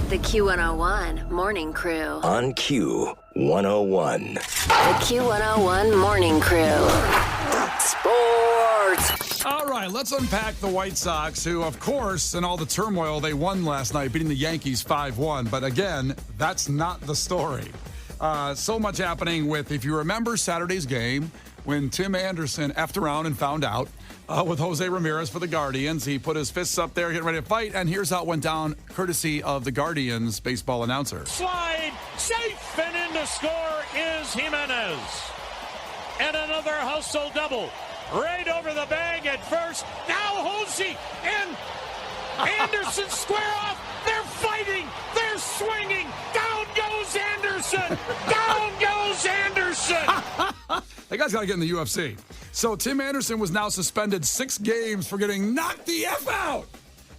The Q101 Morning Crew. On Q101. The Q101 Morning Crew. Sports. All right, let's unpack the White Sox, who, of course, in all the turmoil, they won last night, beating the Yankees 5-1. But again, that's not the story. So much happening with, if you remember Saturday's game, when Tim Anderson effed around and found out with Jose Ramirez for the Guardians. He put his fists up there, getting ready to fight, and here's how it went down, courtesy of the Guardians baseball announcer. Slide, safe, and in to score is Jimenez. And another hustle double. Right over the bag at first. Now Jose and Anderson square off. They're fighting. They're swinging. Down goes Anderson. Down goes Anderson. That guy's got to get in the UFC. So Tim Anderson was now suspended 6 games for getting knocked the F out.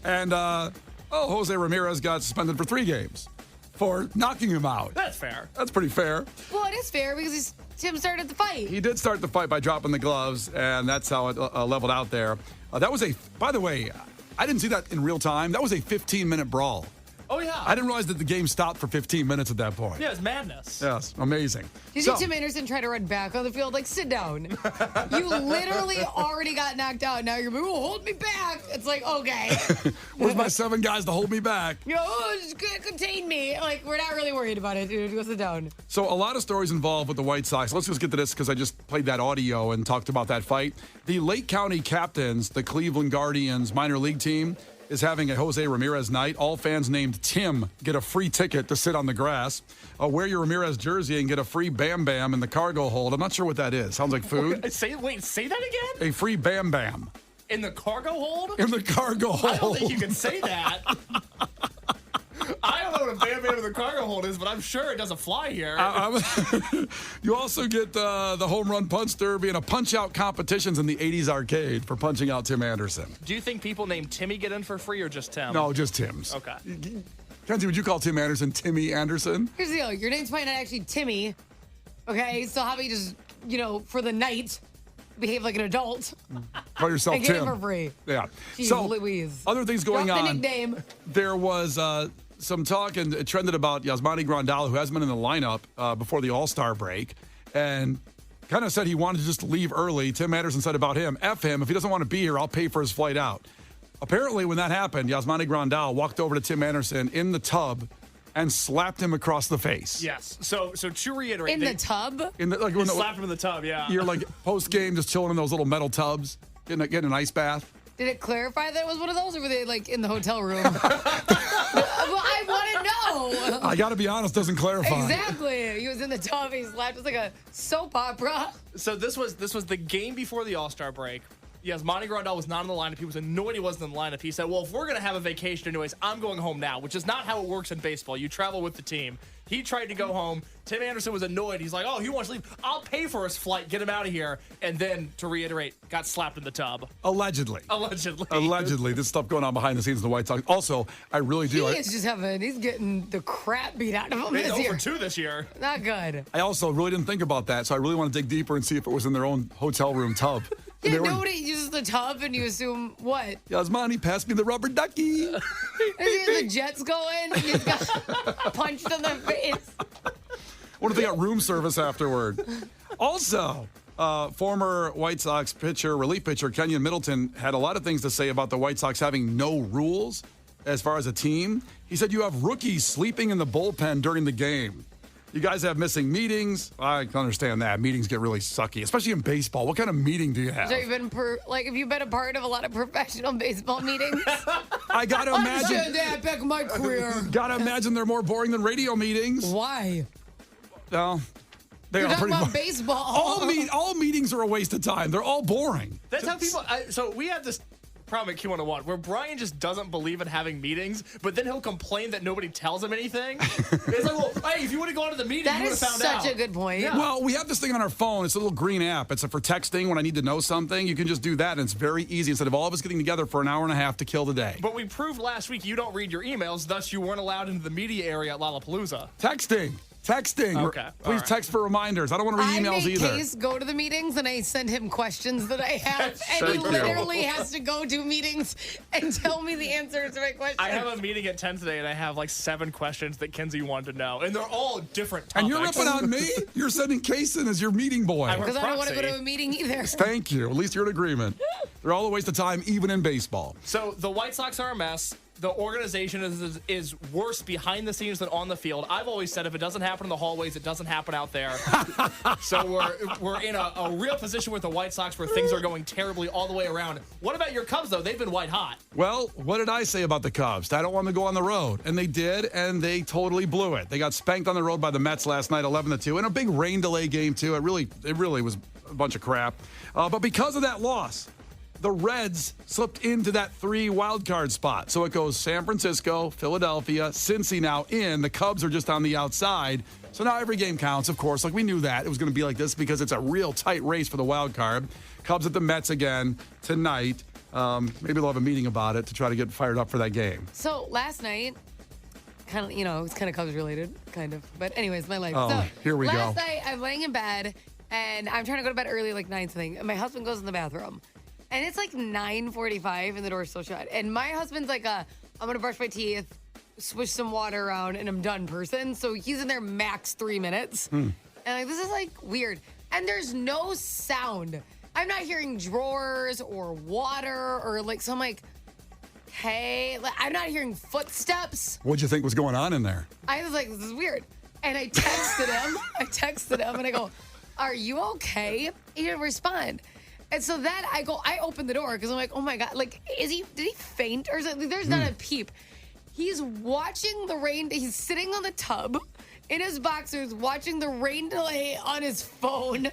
And, Jose Ramirez got suspended for 3 games for knocking him out. That's fair. That's pretty fair. Well, it is fair because Tim started the fight. He did start the fight by dropping the gloves, and that's how it leveled out there. That was by the way, I didn't see that in real time. That was a 15-minute brawl. Oh, yeah. I didn't realize that the game stopped for 15 minutes at that point. Yeah, it's madness. Yes, amazing. Did you see Tim Anderson try to run back on the field? Like, sit down. You literally already got knocked out. Now you're like, oh, hold me back. It's like, okay. Where's my 7 guys to hold me back? Just contain me. Like, we're not really worried about it, dude. Go sit down. So a lot of stories involved with the White Sox. Let's just get to this because I just played that audio and talked about that fight. The Lake County Captains, the Cleveland Guardians minor league team, is having a Jose Ramirez night. All fans named Tim get a free ticket to sit on the grass. Wear your Ramirez jersey and get a free Bam Bam in the cargo hold. I'm not sure what that is. Sounds like food. Say that again? A free Bam Bam. In the cargo hold? In the cargo hold. I don't think you can say that. I don't know what a Bam Bam in the cargo hold is, but I'm sure it doesn't fly here. You also get the home run punch derby and a punch-out competitions in the 80s arcade for punching out Tim Anderson. Do you think people named Timmy get in for free or just Tim? No, just Tim's. Okay. Kenzie, would you call Tim Anderson Timmy Anderson? Here's the deal. Your name's probably not actually Timmy. Okay, so how about you just, for the night, behave like an adult. Call yourself and Tim. get it for free. Yeah. Jeez So, Louise. other things going Drop on. the nickname. There was some talk and it trended about Yasmani Grandal, who hasn't been in the lineup before the All-Star break, and kind of said he wanted to just leave early. Tim Anderson said about him, F him. If he doesn't want to be here, I'll pay for his flight out. Apparently, when that happened, Yasmani Grandal walked over to Tim Anderson in the tub and slapped him across the face. Yes. So to reiterate. In the tub? When slapped him in the tub, yeah. You're like post-game just chilling in those little metal tubs, getting an ice bath. Did it clarify that it was one of those, or were they, in the hotel room? Well, I want to know. I got to be honest, doesn't clarify. Exactly. He was in the tub. He slapped. It was like a soap opera. So this was the game before the All-Star break. Yasmani Grandal was not in the lineup. He was annoyed he wasn't in the lineup. He said, well, if we're going to have a vacation anyways, I'm going home now, which is not how it works in baseball. You travel with the team. He tried to go home. Tim Anderson was annoyed. He's like, oh, he wants to leave. I'll pay for his flight. Get him out of here. And then, to reiterate, got slapped in the tub. Allegedly. Allegedly. This stuff going on behind the scenes of the White Sox. Also, I really do. He's getting the crap beat out of him this year. Over 2 this year. Not good. I also really didn't think about that, so I really want to dig deeper and see if it was in their own hotel room tub. Yeah, nobody uses the tub, and you assume what? Yasmani, pass me the rubber ducky. Is he the Jets going? He's got punched in the face. What if they got room service afterward? Also, former White Sox relief pitcher Kenyon Middleton had a lot of things to say about the White Sox having no rules as far as a team. He said you have rookies sleeping in the bullpen during the game. You guys have missing meetings. I can understand that. Meetings get really sucky, especially in baseball. What kind of meeting do you have? So have you been a part of a lot of professional baseball meetings? I gotta imagine. I said that back in my career. Gotta imagine they're more boring than radio meetings. Why? Well, they You're are talking pretty about baseball. All meetings are a waste of time. They're all boring. That's how people. So we have this problem at Q101 where Brian just doesn't believe in having meetings, but then he'll complain that nobody tells him anything. It's like, well, hey, if you would have gone to the meeting, you would have found out. That is such a good point. Yeah. Well, we have this thing on our phone. It's a little green app. It's for texting when I need to know something. You can just do that, and it's very easy instead of all of us getting together for an hour and a half to kill the day. But we proved last week you don't read your emails, thus you weren't allowed into the media area at Lollapalooza. Texting. Texting. Okay. Please All right. text for reminders. I don't want to read emails I make either. Case go to the meetings and I send him questions that I have. And he Thank you. literally has to go to meetings and tell me the answers to my questions. I have a meeting at 10 today, and I have like 7 questions that Kenzie wanted to know, and they're all different topics. And you're ripping on me? You're sending Case in as your meeting boy. I'm Because I don't want to go proxy. to a meeting either. Thank you. At least you're in agreement. They're all a waste of time, even in baseball. So the White Sox are a mess. The organization is worse behind the scenes than on the field. I've always said if it doesn't happen in the hallways, it doesn't happen out there. So we're in a real position with the White Sox where things are going terribly all the way around. What about your Cubs, though? They've been white hot. Well, what did I say about the Cubs? I don't want them to go on the road. And they did, and they totally blew it. They got spanked on the road by the Mets last night, 11-2, and a big rain delay game, too. It really was a bunch of crap. But because of that loss, the Reds slipped into that 3 wild card spot. So it goes San Francisco, Philadelphia, Cincy now in. The Cubs are just on the outside. So now every game counts, of course. Like we knew that it was going to be like this because it's a real tight race for the wild card. Cubs at the Mets again tonight. Maybe they'll have a meeting about it to try to get fired up for that game. So last night, kind of, it's kind of Cubs related, kind of. But anyways, my life. Oh, so here we go. Last night, I'm laying in bed, and I'm trying to go to bed early, like 9 something. And my husband goes in the bathroom. And it's like 9:45 and the door's still shut. And my husband's like I'm going to brush my teeth, swish some water around, and I'm done person. So he's in there max 3 minutes. And this is like weird. And there's no sound. I'm not hearing drawers or water or like, so I'm like, hey, I'm not hearing footsteps. What'd you think was going on in there? I was like, this is weird. And I texted him and I go, are you okay? He didn't respond. And so then I opened the door because I'm like, oh my God, like, did he faint or something? There's not a peep. He's watching the rain. He's sitting on the tub in his boxers watching the rain delay on his phone,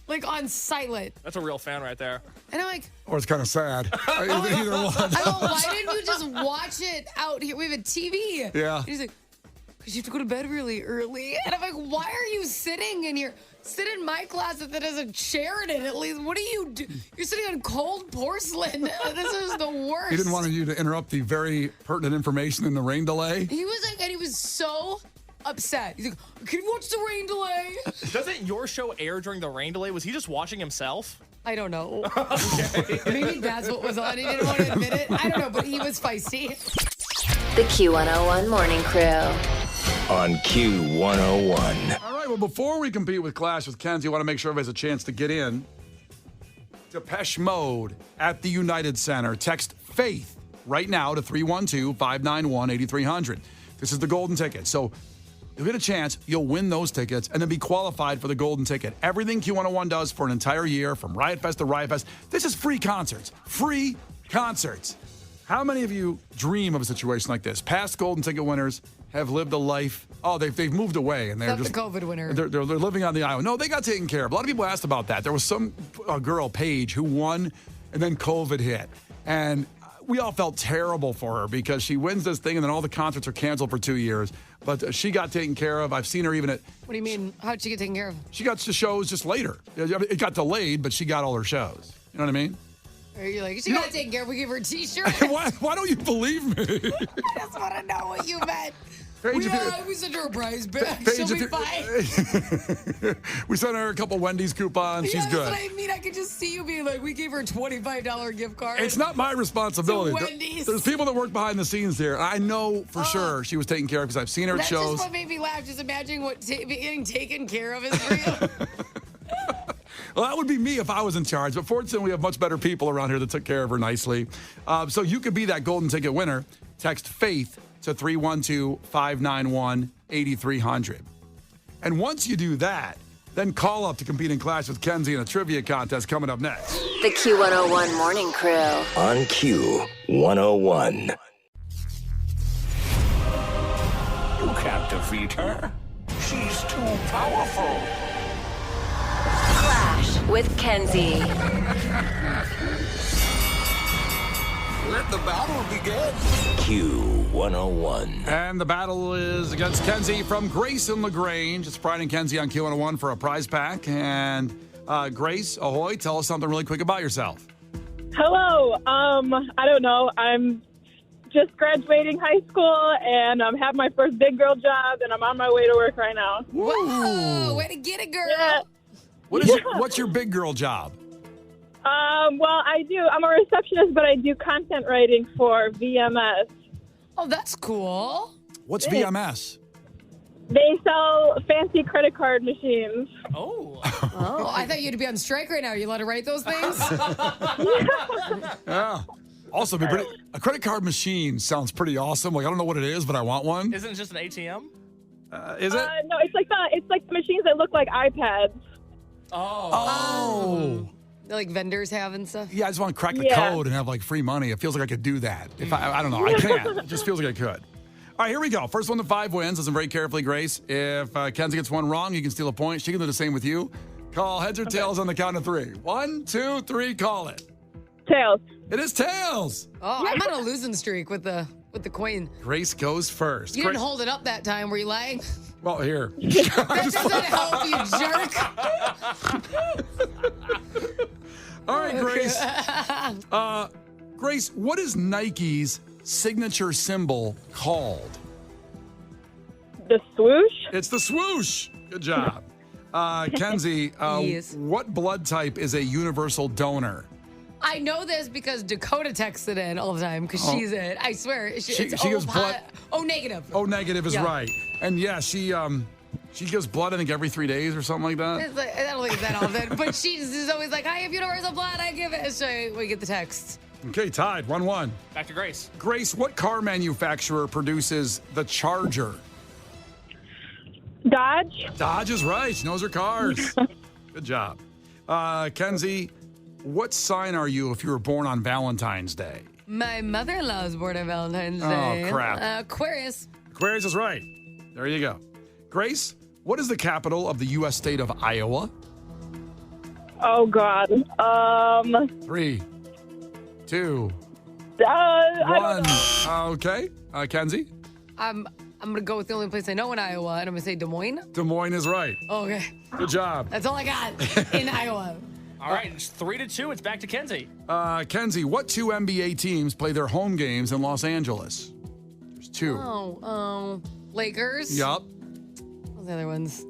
like on silent. That's a real fan right there. And I'm like, Or it's kind of sad. Either one. I go, why didn't you just watch it out here? We have a TV. Yeah. And he's like, because you have to go to bed really early. And I'm like, why are you sitting in here? Sit in my closet that has a chair in it at least. What do you do? You're sitting on cold porcelain. This is the worst. He didn't want you to interrupt the very pertinent information in the rain delay. He was like, and he was so upset. He's like, can you watch the rain delay? Doesn't your show air during the rain delay? Was he just watching himself? I don't know. Maybe that's what was on. He didn't want to admit it. I don't know, but he was feisty. The Q101 Morning Crew. On Q101. All right, well, before we compete with Clash with Kenzie, I want to make sure everybody has a chance to get in. Depeche Mode at the United Center. Text FAITH right now to 312-591-8300. This is the golden ticket. So you'll get a chance, you'll win those tickets, and then be qualified for the golden ticket. Everything Q101 does for an entire year, from Riot Fest to Riot Fest, this is free concerts. Free concerts. How many of you dream of a situation like this? Past golden ticket winners have lived a life. Oh, they've moved away and they're Except just the COVID winner. They're living on the island. No, they got taken care of. A lot of people asked about that. There was some girl, Paige, who won, and then COVID hit, and we all felt terrible for her because she wins this thing, and then all the concerts are canceled for 2 years. But she got taken care of. I've seen her even at. What do you mean? How'd she get taken care of? She got to shows just later. It got delayed, but she got all her shows. You know what I mean? Or you're like, she got taken care of. We gave her a T-shirt. Why don't you believe me? I just want to know what you meant. Paige, We sent her a prize bag. Paige, She'll be fine. We sent her a couple Wendy's coupons. She's good. That's what I mean. I could just see you being like, we gave her a $25 gift card. It's not my responsibility. To Wendy's. There's people that work behind the scenes here. I know for sure she was taken care of because I've seen her at That's shows. just what made me laugh. Just imagining what getting taken care of is real. Well, that would be me if I was in charge. But fortunately, we have much better people around here that took care of her nicely. So you could be that golden ticket winner. Text FAITH to 312-591-8300. And once you do that, then call up to compete in Clash with Kenzie in a trivia contest coming up next. The Q101 Morning Crew. On Q101. You can't defeat her. She's too powerful. Clash with Kenzie. Let the battle begin. Q101. And the battle is against Kenzie from Grace and LaGrange. It's Brian and Kenzie on Q101 for a prize pack. And Grace, ahoy, tell us something really quick about yourself. Hello. I don't know. I'm just graduating high school, and have my first big girl job, and I'm on my way to work right now. Whoa, way to get it, girl. Yeah. What's your big girl job? Well, I'm a receptionist, but I do content writing for VMS. Oh, that's cool. What's VMS? They sell fancy credit card machines. Oh. Oh, I thought you'd be on strike right now. Are you allowed to write those things? Yeah. Also, a credit card machine sounds pretty awesome. Like, I don't know what it is, but I want one. Isn't it just an ATM? Is it? No, it's like the machines that look like iPads. Oh. Like vendors have and stuff? Yeah, I just want to crack the code and have like free money. It feels like I could do that. If I don't know, I can't. It just feels like I could. All right, here we go. First one to 5 wins. Listen very carefully, Grace. If Kenzie gets one wrong, you can steal a point. She can do the same with you. Call heads or tails on the count of 3. 1, 2, 3, call it. Tails. It is tails. Oh, I'm on a losing streak with the coin. Grace goes first. You didn't hold it up that time. Were you lying? Well, here. That doesn't help, you jerk. All right, Grace. Grace, what is Nike's signature symbol called? The swoosh? It's the swoosh. Good job. Kenzie, Yes. what blood type is a universal donor? I know this because Dakota texts it in all the time because she's it. I swear. She it's gives blood. Oh, negative. Oh, negative is Yeah. right. And yeah, she gives blood, I think, every 3 days or something like that. It's like, I don't think it's that often, but she's always like, I have universal blood, I give it. So we get the text. Okay, tied, 1-1. Back to Grace. Grace, what car manufacturer produces the Charger? Dodge? Dodge is right. She knows her cars. Good job. Kenzie, what sign are you if you were born on Valentine's Day? My mother-in-law was born on Valentine's Day. Oh, crap. Aquarius. Aquarius is right. There you go. Grace, what is the capital of the U.S. state of Iowa? Oh, God. 3, 2, I 1. don't know. Okay. Kenzie? I'm going to go with the only place I know in Iowa, and I'm going to say Des Moines. Des Moines is right. Oh, okay. Good job. That's all I got in Iowa. All right, it's 3-2. It's back to Kenzie. Kenzie, what 2 NBA teams play their home games in Los Angeles? There's 2. Lakers. Yup. What's the other ones?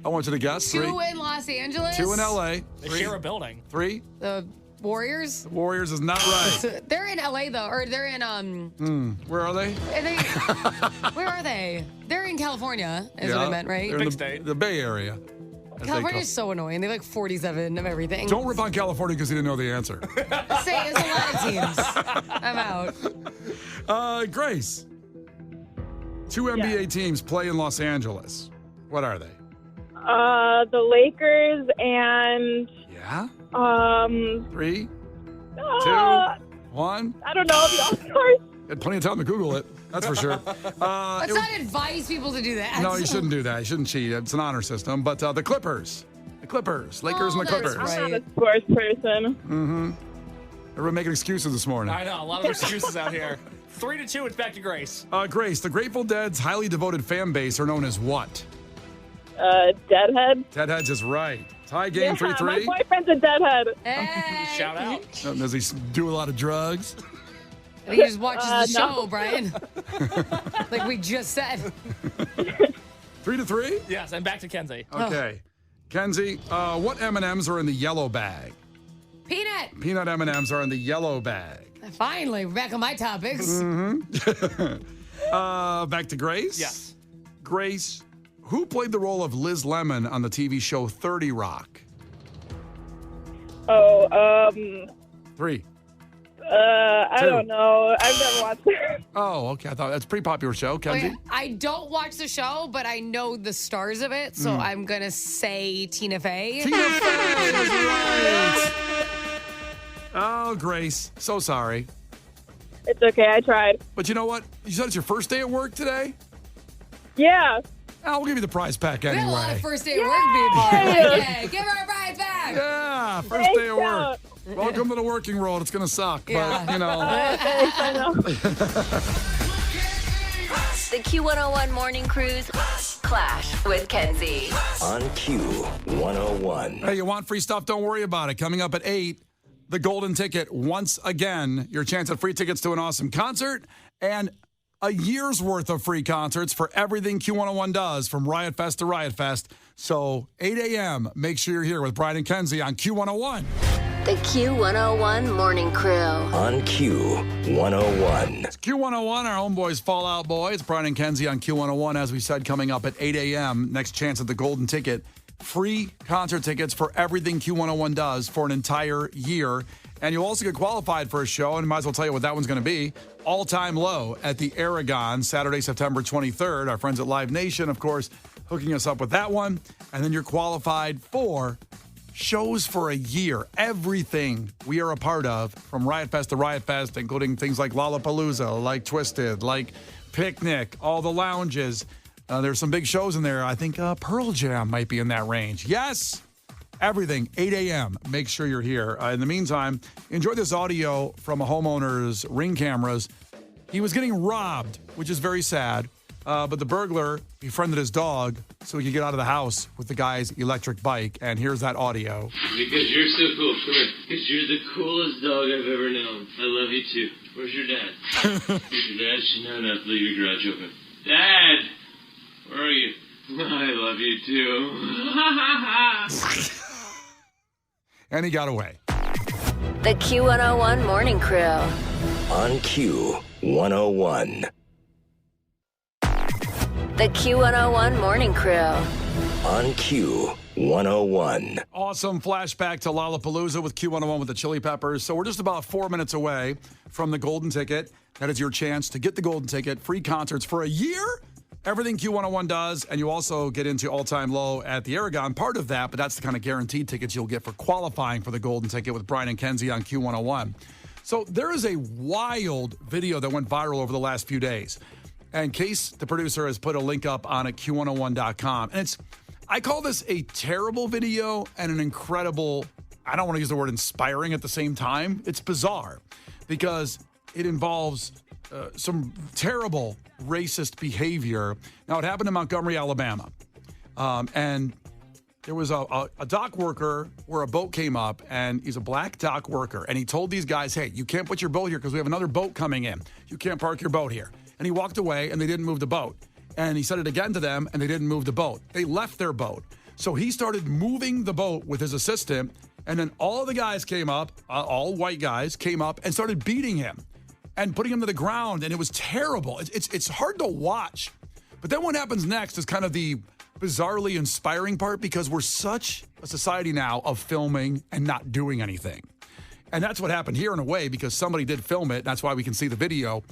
I want you to guess. 2 3. in Los Angeles. 2 in L.A. They 3. share a building. 3. The Warriors. Warriors is not right. They're in LA though, or they're in Where are they? Where are they? They're in California, is what I meant, right? They're in Big state. the Bay Area. California's so annoying. They have like 47 of everything. Don't rip on California because you didn't know the answer. Say it's a lot of teams. I'm out. Grace, 2 NBA teams play in Los Angeles. What are they? The Lakers and Yeah? 3, 2, uh, 1. I don't know. The All-Stars? Had plenty of time to Google it. That's for sure. Let's not advise people to do that. No, you shouldn't do that. You shouldn't cheat. It's an honor system. But the Clippers. The Clippers. Lakers and the that's Clippers. right. I'm not a sports person. Everyone making excuses this morning. I know, a lot of excuses out here. 3-2. It's back to Grace. Grace, the Grateful Dead's highly devoted fan base are known as what? Deadhead? Deadheads is right. Tie game, Yeah, 3-3. my boyfriend's a deadhead. Hey. Shout out. Does he do a lot of drugs? I think he just watches the no. show, Brian. Like we just said. 3-3? Yes, and back to Kenzie. Okay. Kenzie, what M&Ms are in the yellow bag? Peanut. Peanut M&Ms are in the yellow bag. Finally, we're back on my topics. Back to Grace? Yes. Grace, who played the role of Liz Lemon on the TV show 30 Rock? 3. I Two. don't know. I've never watched it. Oh, okay. I thought that's a pretty popular show, Kenzie. Okay, I don't watch the show, but I know the stars of it, so I'm gonna say Tina Fey. Tina Fey is right. Oh, Grace, so sorry. It's okay. I tried. But you know what? You said it's your first day at work today? Yeah. I'll give you the prize pack We had a lot anyway. of first day at work people. Yeah, give her a prize back. Yeah, first day at work. Welcome to the working world. It's going to suck, Yeah. but, you know. Thanks, I know. The Q101 Morning Crew's Clash with Kenzie. On Q101. Hey, you want free stuff? Don't worry about it. Coming up at 8, the golden ticket once again. Your chance at free tickets to an awesome concert and a year's worth of free concerts for everything Q101 does, from Riot Fest to Riot Fest. So 8 a.m., make sure you're here with Brian and Kenzie on Q101. The Q101 Morning Crew. On Q101. It's Q101, our homeboys, Fallout Boy. It's Brian and Kenzie on Q101, as we said, coming up at 8 a.m. Next chance at the golden ticket. Free concert tickets for everything Q101 does for an entire year. And you'll also get qualified for a show, and might as well tell you what that one's going to be. All Time Low at the Aragon, Saturday, September 23rd. Our friends at Live Nation, of course, hooking us up with that one. And then you're qualified for shows for a year. Everything we are a part of, from Riot Fest to Riot Fest, including things like Lollapalooza, like Twisted, like Picnic, all the lounges. There's some big shows in there. I think Pearl Jam might be in that range. Yes! Everything, 8 a.m. Make sure you're here. In the meantime, enjoy this audio from a homeowner's Ring cameras. He was getting robbed, which is very sad. But the burglar befriended his dog so he could get out of the house with the guy's electric bike. And here's that audio. Because you're so cool. Come here. Because you're the coolest dog I've ever known. I love you too. Where's your dad? Where's your dad? No, leave your garage open. Dad! Where are you? I love you too. And he got away. The Q101 Morning Crew. On Q101. The Q101 Morning Crew. On Q101. Awesome flashback to Lollapalooza with Q101 with the Chili Peppers. So we're just about 4 minutes away from the golden ticket. That is your chance to get the golden ticket. Free concerts for a year. Everything Q101 does, and you also get into All Time Low at the Aragon. Part of that, but that's the kind of guaranteed tickets you'll get for qualifying for the golden ticket with Brian and Kenzie on Q101. So there is a wild video that went viral over the last few days. And Case, the producer, has put a link up on at Q101.com. And I call this a terrible video and an incredible, I don't want to use the word inspiring at the same time. It's bizarre because it involves some terrible racist behavior. Now, it happened in Montgomery, Alabama. And there was a dock worker where a boat came up, and he's a black dock worker. And he told these guys, hey, you can't put your boat here because we have another boat coming in. You can't park your boat here. And he walked away, and they didn't move the boat. And he said it again to them, and they didn't move the boat. They left their boat. So he started moving the boat with his assistant, and then all the guys came up, all white guys came up and started beating him and putting him to the ground, and it was terrible. It's hard to watch. But then what happens next is kind of the bizarrely inspiring part, because we're such a society now of filming and not doing anything. And that's what happened here in a way, because somebody did film it. That's why we can see the video.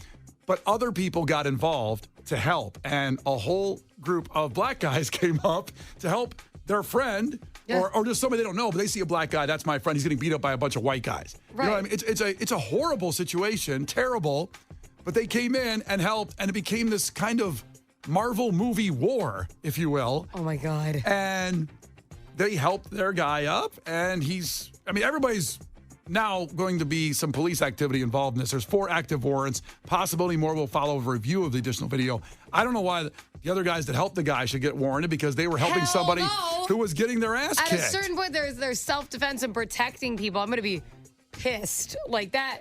But other people got involved to help, and a whole group of black guys came up to help their friend, or just somebody they don't know, but they see a black guy, that's my friend, he's getting beat up by a bunch of white guys. Right. You know what I mean? It's a horrible situation, terrible, but they came in and helped, and it became this kind of Marvel movie war, if you will. Oh my God. And they helped their guy up, and everybody's now going to be some police activity involved in this. There's 4 active warrants. Possibly more will follow a review of the additional video. I don't know why the other guys that helped the guy should get warranted, because they were helping somebody who was getting their ass kicked. At a certain point, there's self-defense and protecting people. I'm going to be pissed like that.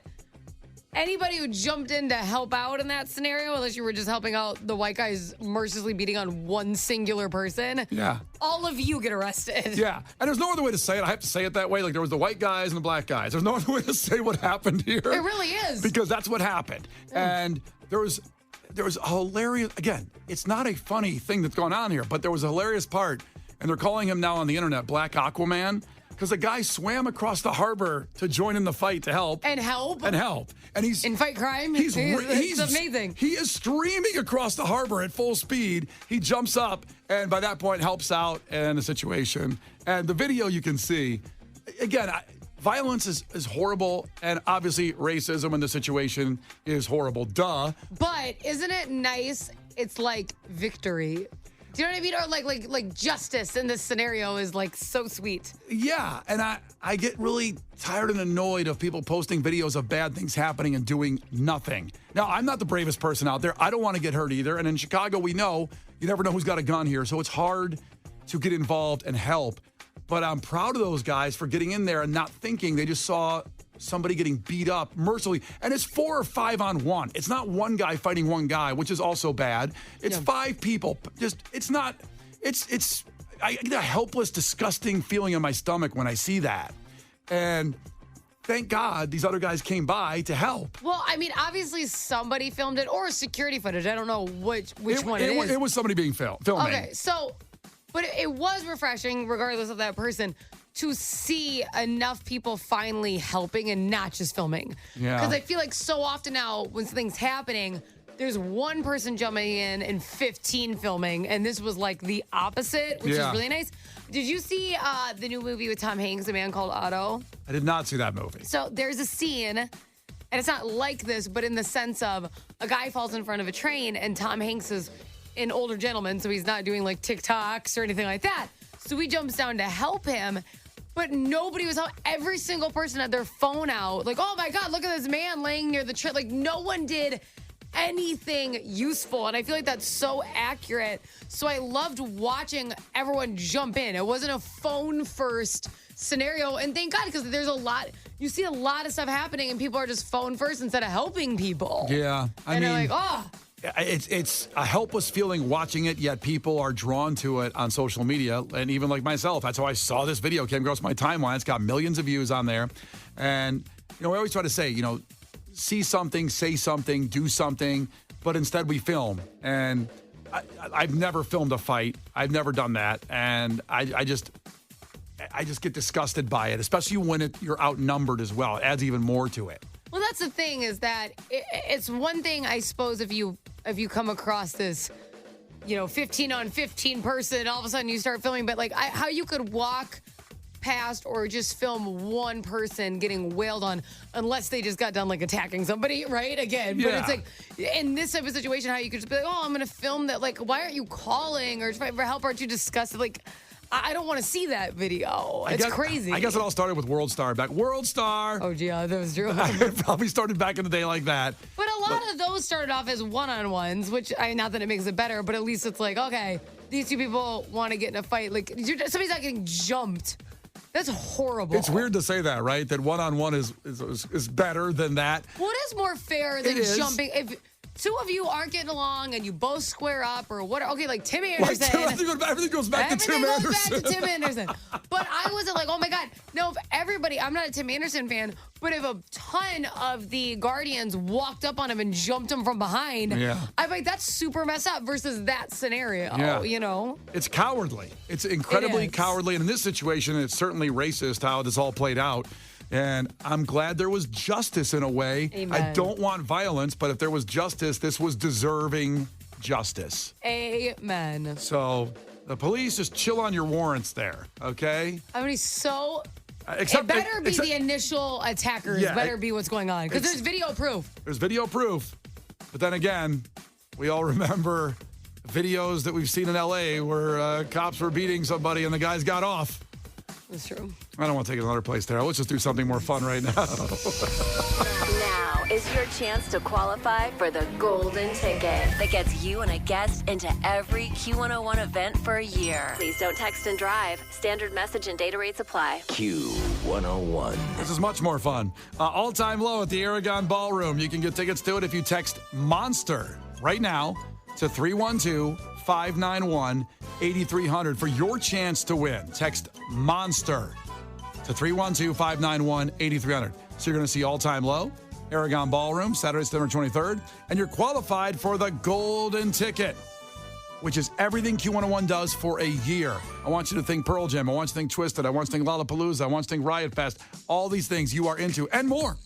Anybody who jumped in to help out in that scenario, unless you were just helping out the white guys mercilessly beating on one singular person, all of you get arrested. Yeah, and there's no other way to say it. I have to say it that way. Like, there was the white guys and the black guys. There's no other way to say what happened here. It really is. Because that's what happened. And there was a hilarious, again, it's not a funny thing that's going on here, but there was a hilarious part, and they're calling him now on the internet Black Aquaman, because a guy swam across the harbor to join in the fight to help. And help. And he's in fight crime. He's amazing. He is streaming across the harbor at full speed. He jumps up, and by that point helps out in the situation. And the video you can see, again, violence is horrible, and obviously racism in the situation is horrible. Duh. But isn't it nice? It's like victory. Do you know what I mean? Or like justice in this scenario is like so sweet. Yeah, and I get really tired and annoyed of people posting videos of bad things happening and doing nothing. Now, I'm not the bravest person out there. I don't want to get hurt either. And in Chicago, we know you never know who's got a gun here, so it's hard to get involved and help. But I'm proud of those guys for getting in there and not thinking. They just saw somebody getting beat up mercilessly. And it's 4 or 5 on 1. It's not one guy fighting one guy, which is also bad. It's 5 people. I get a helpless, disgusting feeling in my stomach when I see that. And thank God these other guys came by to help. Well, I mean, obviously somebody filmed it or security footage. I don't know which one it is. It was somebody being filming. Okay, so, but it was refreshing, regardless of that person, to see enough people finally helping and not just filming. Yeah. Because I feel like so often now when something's happening, there's one person jumping in and 15 filming, and this was like the opposite, which is really nice. Did you see the new movie with Tom Hanks, A Man Called Otto? I did not see that movie. So there's a scene, and it's not like this, but in the sense of a guy falls in front of a train, and Tom Hanks is an older gentleman, so he's not doing like TikToks or anything like that. So he jumps down to help him, but nobody was helping. Every single person had their phone out, like, oh my God, look at this man laying near the train. Like, no one did anything useful, and I feel like that's so accurate. So I loved watching everyone jump in. It wasn't a phone first scenario, and thank God, because there's you see a lot of stuff happening and people are just phone first instead of helping people. Yeah, I mean, they're like, oh. It's a helpless feeling watching it, yet people are drawn to it on social media, and even like myself, that's how I saw this video. Came across my timeline. It's got millions of views on there, and we always try to say, see something, say something, do something, but instead we film. And I've never filmed a fight. I've never done that, and I just get disgusted by it, especially when you're outnumbered as well. It adds even more to it. Well, that's the thing, is that it's one thing, I suppose, if you come across this, 15 on 15 person, all of a sudden you start filming, but like how you could walk past or just film one person getting wailed on unless they just got done like attacking somebody, right? Again, but it's like in this type of situation, how you could just be like, oh, I'm gonna film that. Like, why aren't you calling or for help? Aren't you disgusted? Like, I don't want to see that video. It's crazy. I guess it all started with World Star back. World Star. Oh, yeah, that was true. It probably started back in the day like that. But a lot of those started off as one-on-ones, which, not that it makes it better, but at least it's like, okay, these two people want to get in a fight. Like, somebody's not getting jumped. That's horrible. It's weird to say that, right? That one-on-one is better than that. What is more fair than jumping? If two of you aren't getting along and you both square up or what? Okay, like Tim Anderson. Everything goes back to Tim Anderson. But I wasn't like, oh my God. No, if everybody, I'm not a Tim Anderson fan, but if a ton of the Guardians walked up on him and jumped him from behind, I'm like, that's super messed up versus that scenario, It's cowardly. It's incredibly cowardly. And in this situation, it's certainly racist how this all played out. And I'm glad there was justice in a way. Amen. I don't want violence, but if there was justice, this was deserving justice. Amen. So the police, just chill on your warrants there, okay? I mean, it better be the initial attackers. Better be what's going on. Because there's video proof. There's video proof. But then again, we all remember videos that we've seen in L.A. where cops were beating somebody and the guys got off. That's true. I don't want to take it another place there. Let's just do something more fun right now. Now is your chance to qualify for the golden ticket that gets you and a guest into every Q101 event for a year. Please don't text and drive. Standard message and data rates apply. Q101. This is much more fun. All-time low at the Aragon Ballroom. You can get tickets to it if you text MONSTER right now to 312-591-8300 for your chance to win. Text MONSTER to 312-591-8300. So you're going to see All-Time Low, Aragon Ballroom, Saturday, September 23rd, and you're qualified for the golden ticket, which is everything Q101 does for a year. I want you to think Pearl Jam. I want you to think Twisted. I want you to think Lollapalooza. I want you to think Riot Fest. All these things you are into and more.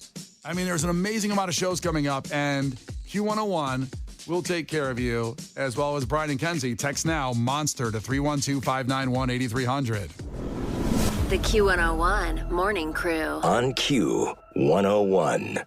I mean, there's an amazing amount of shows coming up, and Q101 will take care of you, as well as Brian and Kenzie. Text now, MONSTER to 312-591-8300. The Q101 Morning Crew. On Q101.